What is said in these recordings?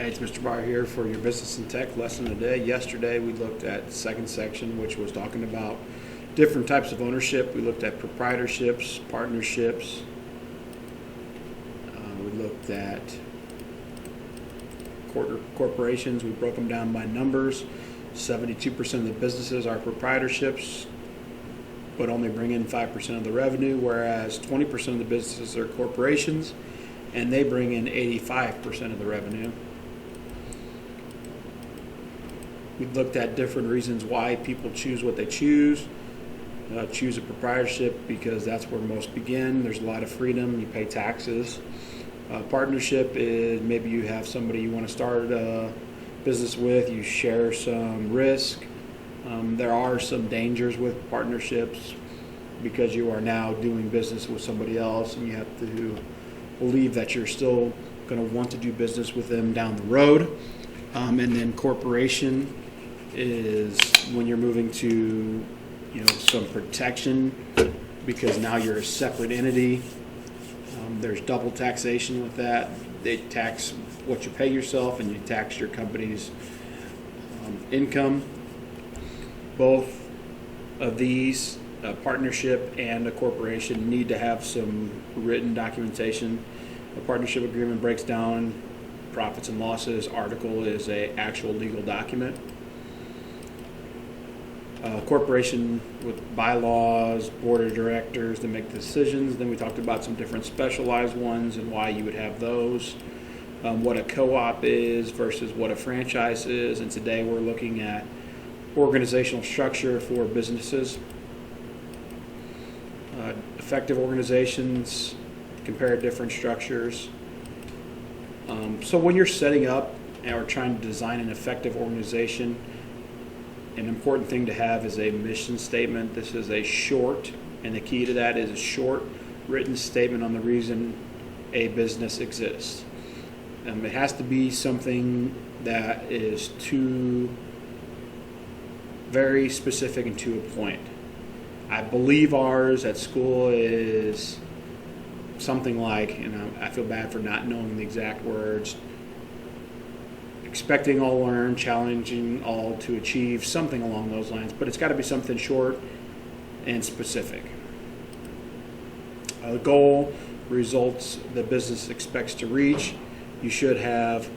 Hey, it's Mr. Barr here for your Business and Tech lesson today. Yesterday we looked at the second section, which was talking about different types of ownership. We looked at proprietorships, partnerships. We looked at corporations. We broke them down by numbers. 72% of the businesses are proprietorships, but only bring in 5% of the revenue, whereas 20% of the businesses are corporations, and they bring in 85% of the revenue. We looked at different reasons why people choose what they choose. Choose a proprietorship because that's where most begin. There's a lot of freedom. You pay taxes. Partnership is maybe you have somebody you want to start a business with. You share some risk. There are some dangers with partnerships because you are now doing business with somebody else, and you have to believe that you're still going to want to do business with them down the road. And then corporation is when you're moving to some protection because now you're a separate entity. There's double taxation with that. They tax what you pay yourself and you tax your company's income. Both of these, a partnership and a corporation, need to have some written documentation. A partnership agreement breaks down profits and losses. Article is an actual legal document. Corporation with bylaws, board of directors that make decisions. Then we talked about some different specialized ones and why you would have those. What a co-op is versus what a franchise is. And today we're looking at organizational structure for businesses. Effective organizations, compare different structures. So when you're setting up or trying to design an effective organization, an important thing to have is a mission statement. This is a short, and the key to that is a short written statement on the reason a business exists. It has to be something that is very specific and to a point. I believe ours at school is something like, I feel bad for not knowing the exact words, expecting all learn, challenging all to achieve, something along those lines, but it's got to be something short and specific. The goal, results the business expects to reach. You should have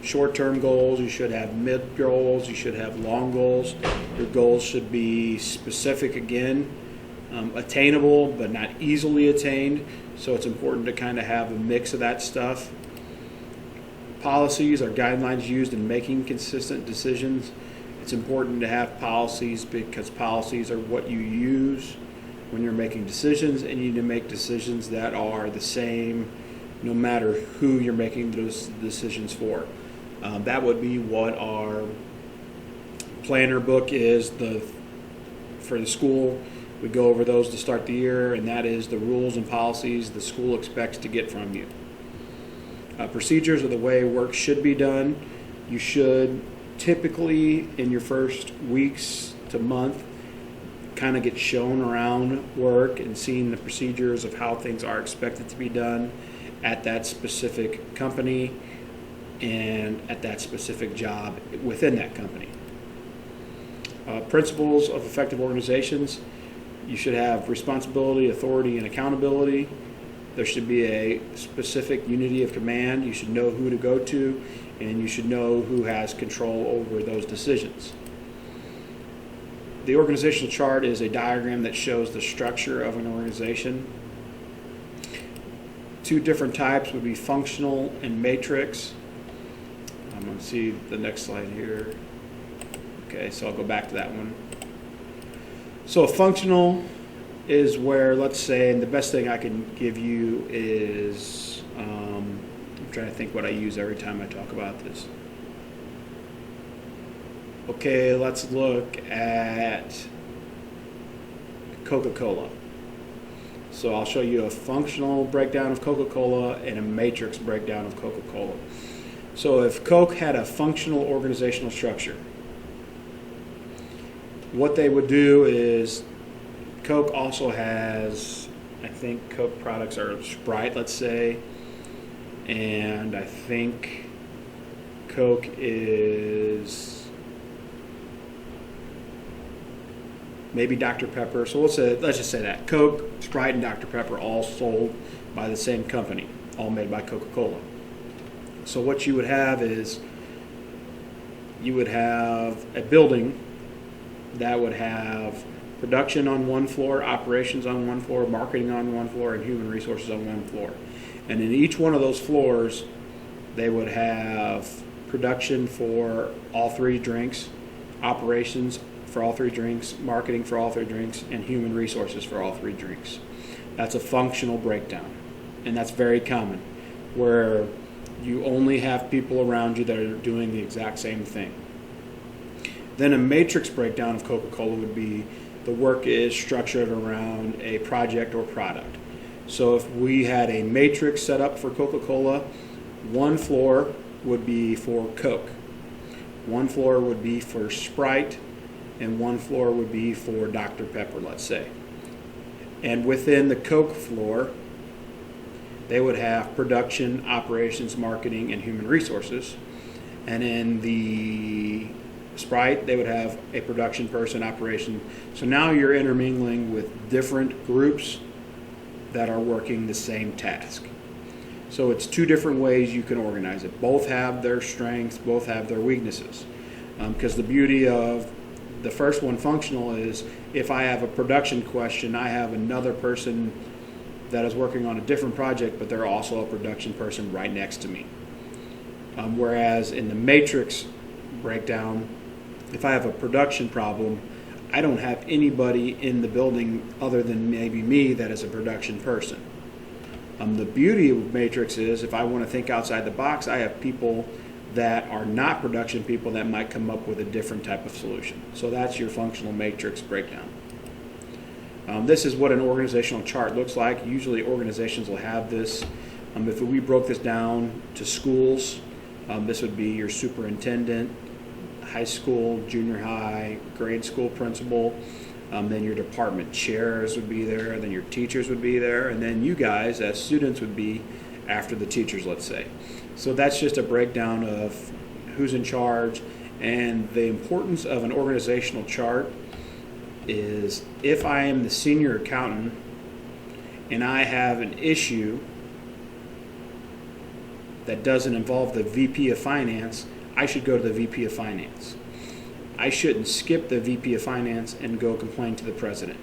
short-term goals, you should have mid goals, you should have long goals. Your goals should be specific again, attainable but not easily attained, so it's important to kind of have a mix of that stuff. Policies are guidelines used in making consistent decisions. It's important to have policies because policies are what you use when you're making decisions, and you need to make decisions that are the same no matter who you're making those decisions for. That would be what our planner book is for the school. We go over those to start the year, and that is the rules and policies the school expects to get from you. Procedures are the way work should be done. You should typically, in your first weeks to month, kind of get shown around work and seeing the procedures of how things are expected to be done at that specific company and at that specific job within that company. Principles of effective organizations. You should have responsibility, authority, and accountability. There should be a specific unity of command. You should know who to go to, and you should know who has control over those decisions. The organizational chart is a diagram that shows the structure of an organization. Two different types would be functional and matrix. I'm going to see the next slide here. Okay, so I'll go back to that one. So a functional is where, let's say, and the best thing I can give you is, I'm trying to think what I use every time I talk about this. Okay, let's look at Coca-Cola. So I'll show you a functional breakdown of Coca-Cola and a matrix breakdown of Coca-Cola. So if Coke had a functional organizational structure, what they would do is, Coke also has, I think Coke products are Sprite, let's say, and I think Coke is maybe Dr. Pepper. So let's just say that Coke, Sprite, and Dr. Pepper all sold by the same company, all made by Coca-Cola. So what you would have is you would have a building that would have production on one floor, operations on one floor, marketing on one floor, and human resources on one floor. And in each one of those floors, they would have production for all three drinks, operations for all three drinks, marketing for all three drinks, and human resources for all three drinks. That's a functional breakdown. And that's very common, where you only have people around you that are doing the exact same thing. Then a matrix breakdown of Coca-Cola would be the work is structured around a project or product. So if we had a matrix set up for Coca-Cola, one floor would be for Coke, one floor would be for Sprite, and one floor would be for Dr. Pepper, let's say. And within the Coke floor, they would have production, operations, marketing, and human resources. And in the Sprite, they would have a production person, operation. So now you're intermingling with different groups that are working the same task. So it's two different ways you can organize it. Both have their strengths, both have their weaknesses. Because the beauty of the first one, functional, is if I have a production question, I have another person that is working on a different project, but they're also a production person right next to me. Whereas in the matrix breakdown, if I have a production problem, I don't have anybody in the building other than maybe me that is a production person. The beauty of matrix is if I want to think outside the box, I have people that are not production people that might come up with a different type of solution. So that's your functional matrix breakdown. This is what an organizational chart looks like. Usually organizations will have this. If we broke this down to schools, this would be your superintendent, high school, junior high, grade school principal, then your department chairs would be there, then your teachers would be there, and then you guys as students would be after the teachers, let's say. So that's just a breakdown of who's in charge, and the importance of an organizational chart is if I am the senior accountant and I have an issue that doesn't involve the VP of Finance, I should go to the VP of Finance. I shouldn't skip the VP of Finance and go complain to the president.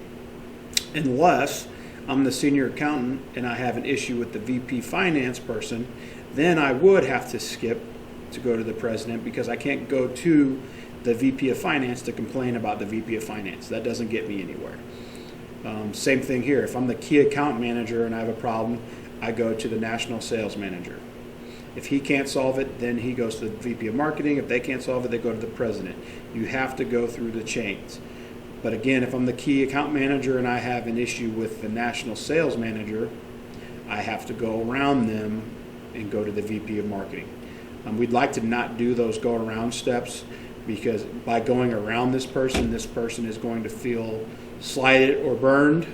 Unless I'm the senior accountant and I have an issue with the VP Finance person, then I would have to skip to go to the president because I can't go to the VP of Finance to complain about the VP of Finance. That doesn't get me anywhere. Same thing here. If I'm the key account manager and I have a problem, I go to the national sales manager. If he can't solve it, then he goes to the VP of Marketing. If they can't solve it, they go to the president. You have to go through the chains. But again, if I'm the key account manager and I have an issue with the national sales manager, I have to go around them and go to the VP of Marketing. We'd like to not do those go around steps because by going around this person is going to feel slighted or burned.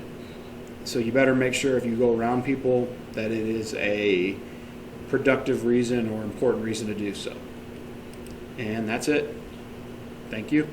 So you better make sure if you go around people that it is a productive reason or important reason to do so. And that's it. Thank you.